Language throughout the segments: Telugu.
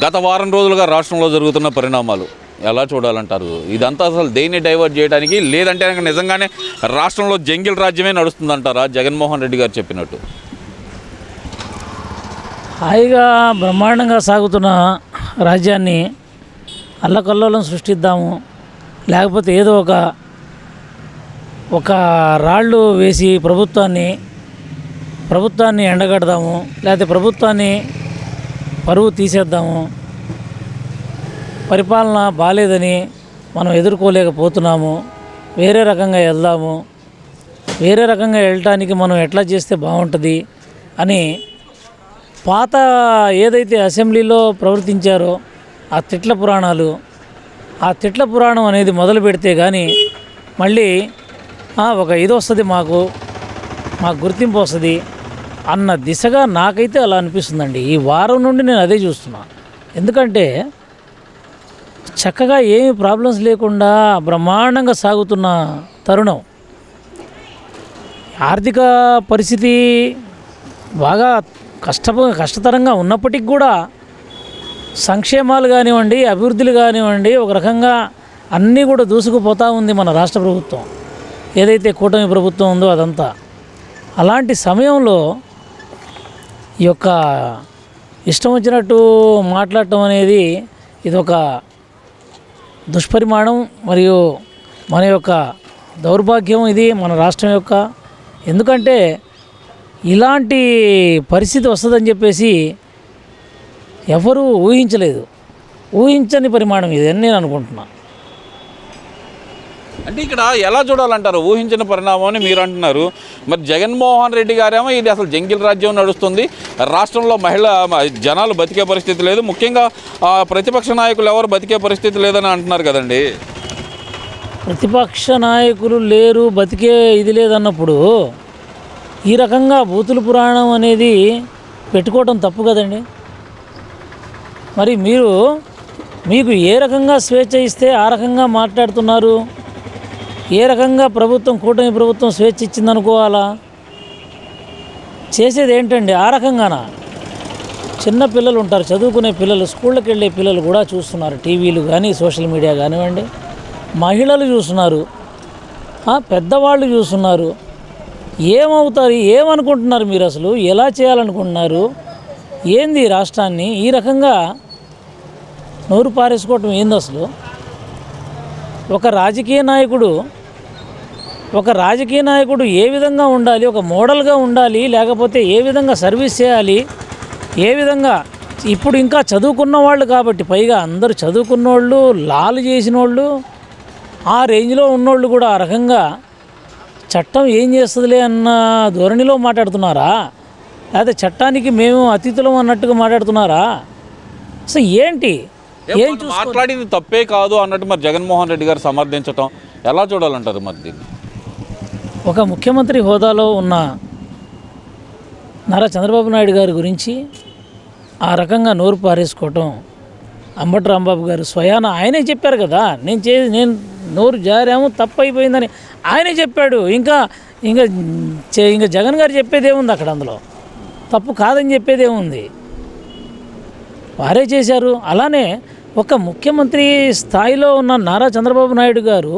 గత వారం రోజులుగా రాష్ట్రంలో జరుగుతున్న పరిణామాలు ఎలా చూడాలంటారు? ఇదంతా అసలు దేన్ని డైవర్ట్ చేయడానికి, లేదంటే కనుక నిజంగానే రాష్ట్రంలో జంగిల్ రాజ్యమే నడుస్తుందంటారా జగన్మోహన్ రెడ్డి గారు చెప్పినట్టు? హాయిగా బ్రహ్మాండంగా సాగుతున్న రాజ్యాన్ని అల్లకల్లోలం సృష్టిద్దాము, లేకపోతే ఏదో ఒక రాళ్ళు వేసి ప్రభుత్వాన్ని ఎండగడదాము, లేకపోతే ప్రభుత్వాన్ని పరువు తీసేద్దాము, పరిపాలన బాలేదని మనం ఎదుర్కోలేకపోతున్నాము, వేరే రకంగా వెళ్దాము, వేరే రకంగా వెళ్ళటానికి మనం ఎట్లా చేస్తే బాగుంటుంది అని పాత ఏదైతే అసెంబ్లీలో ప్రవర్తించారో ఆ తిట్ల పురాణం అనేది మొదలు పెడితే కానీ మళ్ళీ ఒక ఇది వస్తుంది, మాకు గుర్తింపు వస్తుంది అన్న దిశగా నాకైతే అలా అనిపిస్తుందండి. ఈ వారం నుండి నేను అదే చూస్తున్నా. ఎందుకంటే చక్కగా ఏమి ప్రాబ్లమ్స్ లేకుండా బ్రహ్మాండంగా సాగుతున్న తరుణం. ఆర్థిక పరిస్థితి బాగా కష్టతరంగా ఉన్నప్పటికీ కూడా సంక్షేమాలు కానివ్వండి, అభివృద్ధులు కానివ్వండి, ఒక రకంగా అన్నీ కూడా దూసుకుపోతూ ఉంది మన రాష్ట్ర ప్రభుత్వం. ఏదైతే కూటమి ప్రభుత్వం ఉందో అదంతా. అలాంటి సమయంలో ఈ యొక్క ఇష్టం వచ్చినట్టు మాట్లాడటం అనేది ఇదొక దుష్పరిమాణం మరియు మన యొక్క దౌర్భాగ్యం ఇది మన రాష్ట్రం యొక్క. ఎందుకంటే ఇలాంటి పరిస్థితి వస్తుందని చెప్పేసి ఎవరూ ఊహించని పరిమాణం ఇది అని నేను అనుకుంటున్నా. అంటే ఇక్కడ ఎలా చూడాలంటారు? ఊహించిన పరిణామం అని మీరు అంటున్నారు. మరి జగన్మోహన్ రెడ్డి గారేమో ఇది అసలు జంగిల్ రాజ్యం నడుస్తుంది, రాష్ట్రంలో జనాలు బతికే పరిస్థితి లేదు, ముఖ్యంగా ప్రతిపక్ష నాయకులు ఎవరు బతికే పరిస్థితి లేదని అంటున్నారు కదండి. ప్రతిపక్ష నాయకులు లేరు, బతికే ఇది లేదన్నప్పుడు ఈ రకంగా బూతుల పురాణం అనేది పెట్టుకోవటం తప్పు కదండి. మరి మీకు ఏ రకంగా స్వేచ్ఛ ఇస్తే ఆ రకంగా మాట్లాడుతున్నారు, ఏ రకంగా కూటమి ప్రభుత్వం స్వేచ్ఛ ఇచ్చిందనుకోవాలా? చేసేది ఏంటండి ఆ రకంగానా? చిన్న పిల్లలు ఉంటారు, చదువుకునే పిల్లలు, స్కూళ్ళకి వెళ్ళే పిల్లలు కూడా చూస్తున్నారు, టీవీలు కానీ సోషల్ మీడియా కానివ్వండి, మహిళలు చూస్తున్నారు, పెద్దవాళ్ళు చూస్తున్నారు. ఏమవుతారు, ఏమనుకుంటున్నారు మీరు? అసలు ఎలా చేయాలనుకుంటున్నారు? ఏంది రాష్ట్రాన్ని ఈ రకంగా నోరు పారేసుకోవటం ఏంది అసలు? ఒక రాజకీయ నాయకుడు ఏ విధంగా ఉండాలి, ఒక మోడల్గా ఉండాలి, లేకపోతే ఏ విధంగా సర్వీస్ చేయాలి, ఏ విధంగా ఇప్పుడు ఇంకా చదువుకున్న వాళ్ళు కాబట్టి, పైగా అందరూ చదువుకున్నోళ్ళు, లాలు చేసిన వాళ్ళు, ఆ రేంజ్లో ఉన్నోళ్ళు కూడా ఆ రకంగా చట్టం ఏం చేస్తుందిలే అన్న ధోరణిలో మాట్లాడుతున్నారా, లేకపోతే చట్టానికి మేము అతిథులం అన్నట్టుగా మాట్లాడుతున్నారా? అసలు ఏంటి మాట్లాడింది తప్పే కాదు అన్నట్టు మరి జగన్మోహన్ రెడ్డి గారు సమర్థించటం ఎలా చూడాలంటారు? మరి దీన్ని ఒక ముఖ్యమంత్రి హోదాలో ఉన్న నారా చంద్రబాబు నాయుడు గారి గురించి ఆ రకంగా నోరు పారేసుకోవటం, అంబటి రాంబాబు గారు స్వయాన ఆయనే చెప్పారు కదా, నేను నోరు జారాము తప్పు అయిపోయిందని ఆయనే చెప్పాడు. ఇంకా జగన్ గారు చెప్పేదేముంది అక్కడ? అందులో తప్పు కాదని చెప్పేదేముంది? వారే చేశారు. అలానే ఒక ముఖ్యమంత్రి స్థాయిలో ఉన్న నారా చంద్రబాబు నాయుడు గారు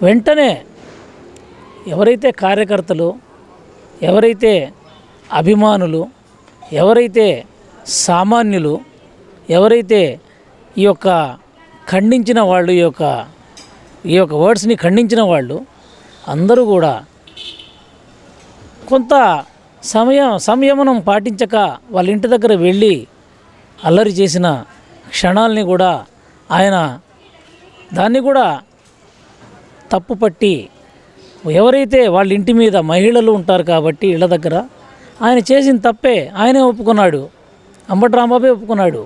వెంటనే ఎవరైతే కార్యకర్తలు, ఎవరైతే అభిమానులు, ఎవరైతే సామాన్యులు, ఎవరైతే ఈ యొక్క ఖండించిన వాళ్ళు, ఈ యొక్క వర్డ్స్ని ఖండించిన వాళ్ళు అందరూ కూడా కొంత సంయమనం పాటించక వాళ్ళ ఇంటి దగ్గర వెళ్ళి అల్లరి చేసిన క్షణాలని కూడా ఆయన దాన్ని కూడా తప్పుపట్టి, ఎవరైతే వాళ్ళ ఇంటి మీద మహిళలు ఉంటారు కాబట్టి ఇళ్ళ దగ్గర ఆయన చేసిన తప్పే ఆయనే ఒప్పుకున్నాడు, అంబటి రాంబాబే ఒప్పుకున్నాడు.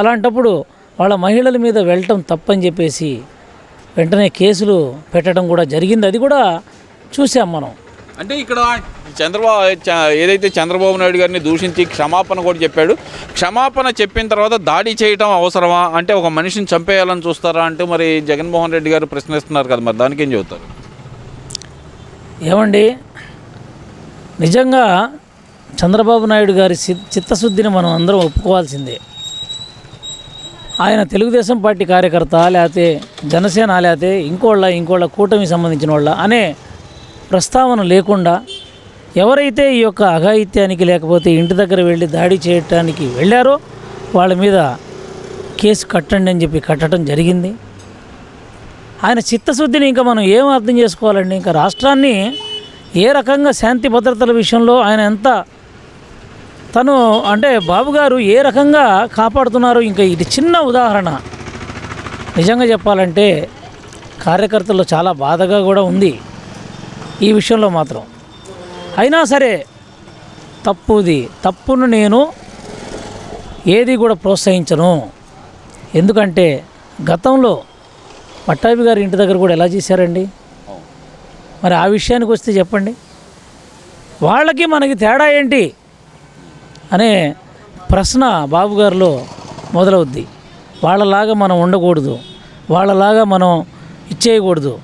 అలాంటప్పుడు వాళ్ళ మహిళల మీద వెళ్ళటం తప్పని చెప్పేసి వెంటనే కేసులు పెట్టడం కూడా జరిగింది. అది కూడా చూసాం మనం. అంటే ఇక్కడ ఏదైతే చంద్రబాబు నాయుడు గారిని దూషించి క్షమాపణ కూడా చెప్పాడు, క్షమాపణ చెప్పిన తర్వాత దాడి చేయటం అవసరమా? అంటే ఒక మనిషిని చంపేయాలని చూస్తారా అంటే మరి జగన్మోహన్ రెడ్డి గారు ప్రశ్నిస్తున్నారు కదా, మరి దానికి ఏం చెబుతారు? ఏమండి, నిజంగా చంద్రబాబు నాయుడు గారి చిత్తశుద్ధిని మనం అందరం ఒప్పుకోవాల్సిందే. ఆయన తెలుగుదేశం పార్టీ కార్యకర్త, లేకపోతే జనసేన, లేకపోతే ఇంకోళ్ళ కూటమికి సంబంధించిన వాళ్ళ అనే ప్రస్తావన లేకుండా ఎవరైతే ఈ యొక్క అఘాయిత్యానికి లేకపోతే ఇంటి దగ్గర వెళ్ళి దాడి చేయటానికి వెళ్ళారో వాళ్ళ మీద కేసు కట్టండి అని చెప్పి కట్టడం జరిగింది. ఆయన చిత్తశుద్ధిని ఇంకా మనం ఏం అర్థం చేసుకోవాలండి? ఇంకా రాష్ట్రాన్ని ఏ రకంగా శాంతి భద్రతల విషయంలో ఆయన ఎంత తను అంటే బాబు గారు ఏ రకంగా కాపాడుతున్నారు. ఇంకా ఇది చిన్న ఉదాహరణ. నిజంగా చెప్పాలంటే కార్యకర్తల్లో చాలా బాధగా కూడా ఉంది ఈ విషయంలో మాత్రం. అయినా సరే తప్పును నేను ఏది కూడా ప్రోత్సహించను. ఎందుకంటే గతంలో పట్టాభి గారి ఇంటి దగ్గర కూడా ఎలా చేశారండి? మరి ఆ విషయానికి వస్తే చెప్పండి, వాళ్ళకి మనకి తేడా ఏంటి అనే ప్రశ్న బాబు గారిలో మొదలవుద్ది. వాళ్ళలాగా మనం ఉండకూడదు, వాళ్ళలాగా మనం ఇచ్చేయకూడదు.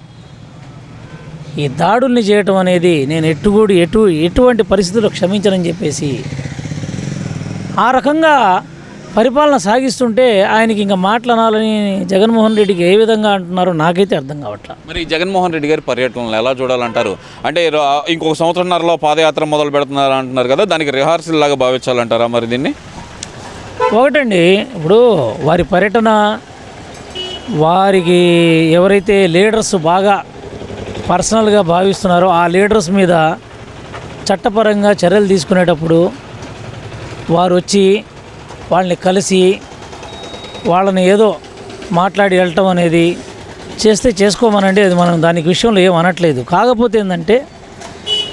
ఈ దాడుల్ని చేయటం అనేది నేను ఎటువంటి పరిస్థితుల్లో క్షమించనని చెప్పేసి ఆ రకంగా పరిపాలన సాగిస్తుంటే ఆయనకి ఇంకా మాట్లాడాలని జగన్మోహన్ రెడ్డికి ఏ విధంగా అంటున్నారో నాకైతే అర్థం కావట్లేదు. మరి జగన్మోహన్ రెడ్డి గారి పర్యటనలు ఎలా చూడాలంటారు? అంటే ఇంకొక సంవత్సరంన్నరలో పాదయాత్ర మొదలు పెడుతున్నారు అంటున్నారు కదా, దానికి రిహార్సల్ లాగా భావించాలంటారా మరి దీన్ని? ఒకటండి, ఇప్పుడు వారి పర్యటన వారికి ఎవరైతే లీడర్స్ బాగా పర్సనల్గా భావిస్తున్నారో ఆ లీడర్స్ మీద చట్టపరంగా చర్యలు తీసుకునేటప్పుడు వారు వచ్చి వాళ్ళని కలిసి వాళ్ళని ఏదో మాట్లాడి వెళ్ళటం అనేది చేస్తే చేసుకోమనండి. అది మనం దానికి విషయంలో ఏం అనట్లేదు. కాకపోతే ఏంటంటే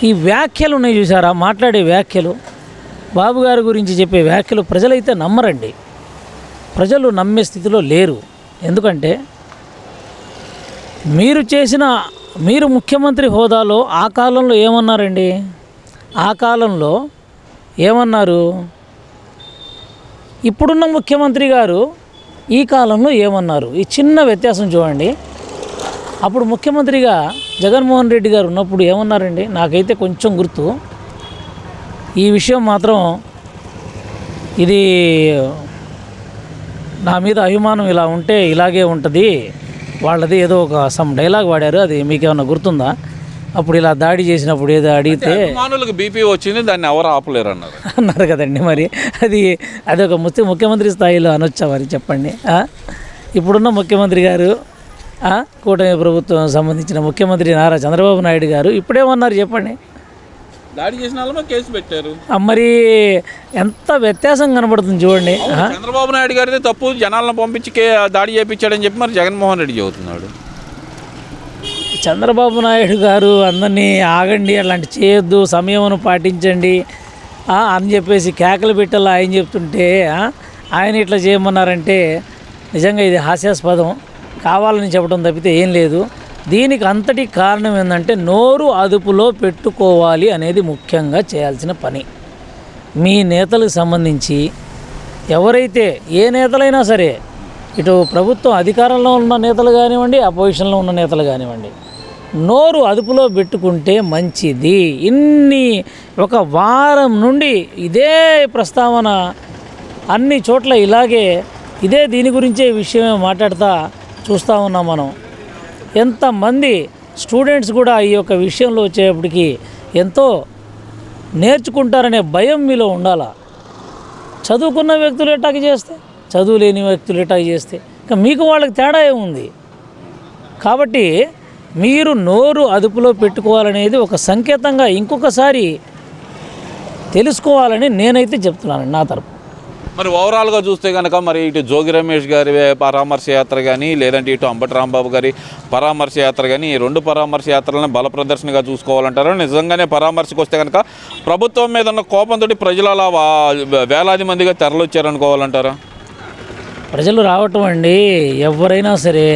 ఈ వ్యాఖ్యలు ఉన్నాయి చూసారా, మాట్లాడే వ్యాఖ్యలు, బాబు గారి గురించి చెప్పే వ్యాఖ్యలు ప్రజలైతే నమ్మరండి. ప్రజలు నమ్మే స్థితిలో లేరు. ఎందుకంటే మీరు ముఖ్యమంత్రి హోదాలో ఆ కాలంలో ఏమన్నారండి? ఆ కాలంలో ఏమన్నారు? ఇప్పుడున్న ముఖ్యమంత్రి గారు ఈ కాలంలో ఏమన్నారు? ఈ చిన్న వ్యత్యాసం చూడండి. అప్పుడు ముఖ్యమంత్రిగా జగన్మోహన్ రెడ్డి గారు ఉన్నప్పుడు ఏమన్నారండి? నాకైతే కొంచెం గుర్తు. ఈ విషయం మాత్రం ఇది నా మీద అభిమానం ఇలా ఉంటే ఇలాగే ఉంటుంది వాళ్ళది, ఏదో ఒక సమ్ డైలాగ్ వాడారు. అది మీకు ఏమన్నా గుర్తుందా? అప్పుడు ఇలా దాడి చేసినప్పుడు ఏదో అడిగితే మామూలుగా బీపీ వచ్చింది, దాన్ని ఎవరు ఆపలేరు అన్నారు కదండి. మరి అది ఒక ముఖ్యమంత్రి స్థాయిలో అనొచ్చా మరి చెప్పండి? ఇప్పుడున్న ముఖ్యమంత్రి గారు, కూటమి ప్రభుత్వం సంబంధించిన ముఖ్యమంత్రి నారా చంద్రబాబు నాయుడు గారు ఇప్పుడేమన్నారు చెప్పండి? దాడి చేసిన వాళ్ళ కేసు పెట్టారు. మరి ఎంత వ్యత్యాసం కనబడుతుంది చూడండి. చంద్రబాబు నాయుడు గారిదే తప్పు, జనాలను పంపించి దాడి చేయించాడని చెప్పి మరి జగన్మోహన్ రెడ్డి చెబుతున్నాడు. చంద్రబాబు నాయుడు గారు అందరినీ ఆగండి, అలాంటి చేయొద్దు, సమయమును పాటించండి అని చెప్పేసి కేకలు పెట్టాలా ఆయన చెప్తుంటే ఆయన ఇట్లా చేయమన్నారంటే నిజంగా ఇది హాస్యాస్పదం. కావాలని చెప్పడం తప్పితే ఏం లేదు. దీనికి అంతటి కారణం ఏంటంటే నోరు అదుపులో పెట్టుకోవాలి అనేది ముఖ్యంగా చేయాల్సిన పని. మీ నేతలకు సంబంధించి ఎవరైతే ఏ నేతలైనా సరే, ఇటు ప్రభుత్వం అధికారంలో ఉన్న నేతలు కానివ్వండి, అపోజిషన్లో ఉన్న నేతలు కానివ్వండి, నోరు అదుపులో పెట్టుకుంటే మంచిది. ఒక వారం నుండి ఇదే ప్రస్తావన అన్ని చోట్ల ఇదే దీని గురించే విషయమే మాట్లాడుతూ చూస్తూ ఉన్నాం మనం. ఎంతమంది స్టూడెంట్స్ కూడా ఈ యొక్క విషయంలో వచ్చేప్పటికి ఎంతో నేర్చుకుంటారనే భయం మీలో ఉండాలా. చదువుకున్న వ్యక్తులు ఎటాక్ చేస్తే, చదువు లేని వ్యక్తులు ఎటాక్ చేస్తే ఇంకా మీకు వాళ్ళకి తేడా ఏముంది? కాబట్టి మీరు నోరు అదుపులో పెట్టుకోవాలనేది ఒక సంకేతంగా ఇంకొకసారి తెలుసుకోవాలని నేనైతే చెప్తున్నాను నా తరపు. మరి ఓవరాల్గా చూస్తే కనుక మరి ఇటు జోగి రమేష్ గారి పరామర్శ యాత్ర కానీ, లేదంటే ఇటు అంబటి రాంబాబు గారి పరామర్శ యాత్ర కానీ, ఈ రెండు పరామర్శ యాత్రలను బల ప్రదర్శనగా చూసుకోవాలంటారు. నిజంగానే పరామర్శకు వస్తే కనుక ప్రభుత్వం మీద ఉన్న కోపంతో ప్రజలు అలా వేలాది మందిగా తరలొచ్చారనుకోవాలంటారా? ప్రజలు రావటం అండి, ఎవరైనా సరే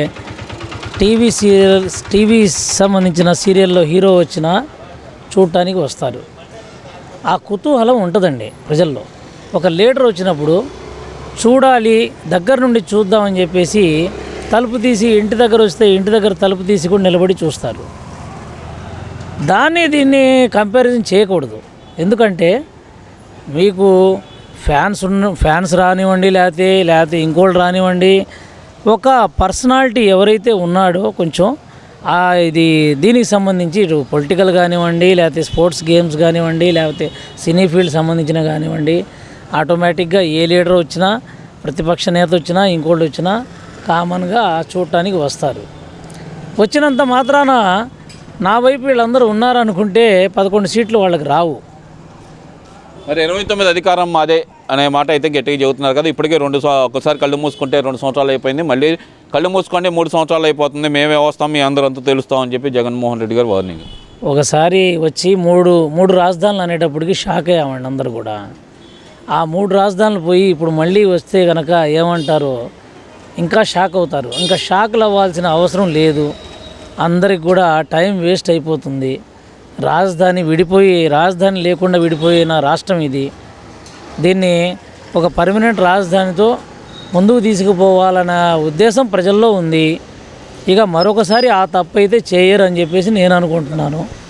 టీవీ సంబంధించిన సీరియల్లో హీరో వచ్చినా చూడటానికి వస్తారు. ఆ కుతూహలం ఉంటుందండి ప్రజల్లో. ఒక లీడర్ వచ్చినప్పుడు చూడాలి, దగ్గర నుండి చూద్దామని చెప్పేసి తలుపు తీసి ఇంటి దగ్గర వస్తే ఇంటి దగ్గర తలుపు తీసి కూడా నిలబడి చూస్తారు. దీన్ని కంపారిజన్ చేయకూడదు. ఎందుకంటే మీకు ఫ్యాన్స్ రానివ్వండి, లేకపోతే ఇంకోళ్ళు రానివ్వండి, ఒక పర్సనాలిటీ ఎవరైతే ఉన్నాడో కొంచెం దీనికి సంబంధించి ఇటు పొలిటికల్ కానివ్వండి, లేకపోతే స్పోర్ట్స్ గేమ్స్ కానివ్వండి, లేకపోతే సినీ ఫీల్డ్ సంబంధించిన కానివ్వండి, ఆటోమేటిక్గా ఏ లీడర్ వచ్చినా, ప్రతిపక్ష నేత వచ్చినా, ఇంకోళ్ళు వచ్చినా కామన్గా చూడటానికి వస్తారు. వచ్చినంత మాత్రాన నా వైపు వీళ్ళందరూ ఉన్నారనుకుంటే 11 సీట్లు వాళ్ళకి రావు. మరి 29 అధికారం మాదే అనే మాట అయితే గట్టిగా చెబుతున్నారు కదా. ఇప్పటికే ఒకసారి కళ్ళు మూసుకుంటే 2 సంవత్సరాలు అయిపోయింది, మళ్ళీ కళ్ళు మూసుకుంటే 3 సంవత్సరాలు అయిపోతుంది, మేమే వస్తాం, మీ అందరూ అంతా తెలుస్తామని చెప్పి జగన్మోహన్ రెడ్డి గారు వార్నింగ్. ఒకసారి వచ్చి మూడు రాజధానులు అనేటప్పటికి షాక్ అయ్యామండి అందరు కూడా. ఆ 3 రాజధానులు పోయి ఇప్పుడు మళ్ళీ వస్తే కనుక ఏమంటారో ఇంకా షాక్ అవుతారు. ఇంకా షాక్లు అవ్వాల్సిన అవసరం లేదు. అందరికి కూడా టైం వేస్ట్ అయిపోతుంది. రాజధాని లేకుండా విడిపోయిన రాష్ట్రం ఇది. దీన్ని ఒక పర్మనెంట్ రాజధానితో ముందుకు తీసుకుపోవాలన్న ఉద్దేశం ప్రజల్లో ఉంది. ఇక మరొకసారి ఆ తప్పు అయితే చేయరు అని చెప్పేసి నేను అనుకుంటున్నాను.